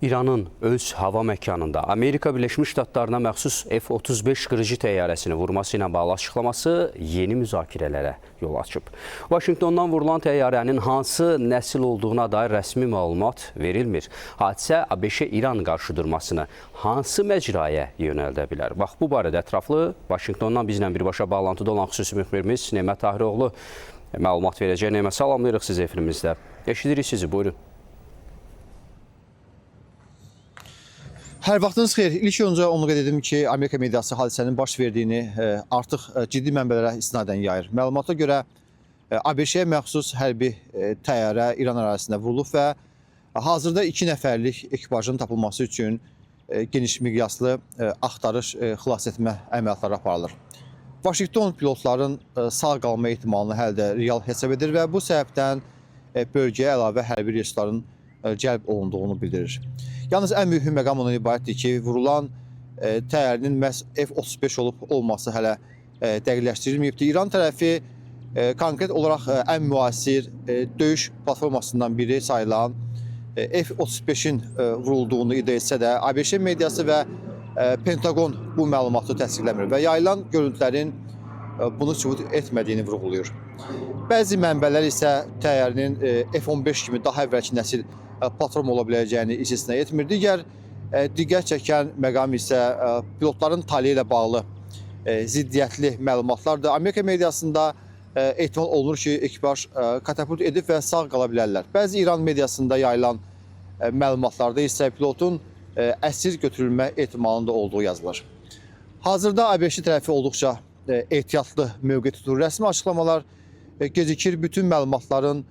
İranın öz hava məkanında Amerika Birləşmiş Ştatlarına məxsus F-35 qırıcı təyyarəsini vurması ilə bağlı açıqlaması yeni müzakirələrə yol açıb. Vaşinqtondan vurulan təyyarənin hansı nəsil olduğuna dair rəsmi məlumat verilmir. Hadisə ABŞ-İran qarşıdurmasını hansı məcraya yönəldə bilər? Bax, bu barədə ətraflı Vaşinqtondan bizlə birbaşa bağlantıda olan xüsusi müxbirimiz Nemət Tahiroğlu məlumat verəcək. Nemət, salamlayırıq sizi efrimizdə. Eşidirik sizi, buyurun. Hər vaxtınız xeyir. İlk öncə onu qeyd edim ki, Amerika mediası hadisənin baş verdiyini artıq ciddi mənbələrə istinadən yayır. Məlumata görə ABŞ-yə məxsus hərbi təyyarə İran ərazisində vurulub və hazırda 2 nəfərlik ekipajın tapılması üçün geniş miqyaslı axtarış, xilas etmə əməliyyatları aparılır. Vaşinqton pilotların sağ qalma ehtimalını hələ də real hesab edir və bu səbəbdən bölgəyə əlavə hərbi resursların cəlb olunduğunu bildirir. Yalnız ən mühüm məqam ondan ibarətdir ki, vurulan təyyarənin məhz F-35 olub-olması hələ dəqiqləşdirilməyibdir. İran tərəfi konkret olaraq ən müasir döyüş platformasından biri sayılan F-35-in vurulduğunu iddia etsə də, ABŞ mediası və Pentagon bu məlumatı təsdiqləmir və yayılan görüntülərin bunu sübut etmədiyini vurğulayır. Bəzi mənbələr isə təyyarənin F-15 kimi daha əvvəlki nəsil platform ola biləcəyini istisna etmir. Digər diqqət çəkən məqam isə pilotların taleyi ilə bağlı ziddiyyətli məlumatlardır. Amerika mediasında ehtimal olunur ki, ekipaj katapult edib və sağ qala bilərlər. Bəzi İran mediasında yayılan məlumatlarda isə pilotun əsir götürülmə ehtimalında olduğu yazılır. Hazırda ABŞ tərəfi olduqca ehtiyatlı mövqe tutur. Rəsmi açıqlamalar gecikir, bütün məlumatların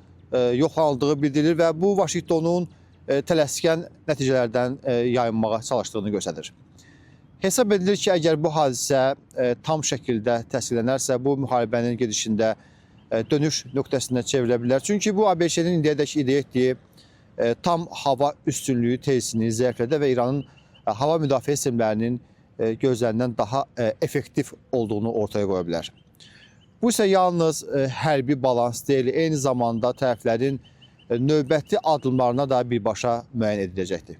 yoxlanıldığı bildirilir və bu Vaşinqtonun tələskən nəticələrdən yayınmağa çalışdığını göstərir. Hesab edilir ki, əgər bu hadisə tam şəkildə təsdiqlənərsə, bu müharibənin gedişində dönüş nöqtəsində çevrilə bilər. Çünki bu ABŞ-nin indiyədək iddia etdiyi tam hava üstünlüyü tezisini zəiflədə və İranın hava müdafiə sistemlərinin gözlərindən daha effektiv olduğunu ortaya qoya bilər. Bu isə yalnız hərbi balans deyil, eyni zamanda tərəflərin növbəti addımlarına da birbaşa müəyyən ediləcəkdir.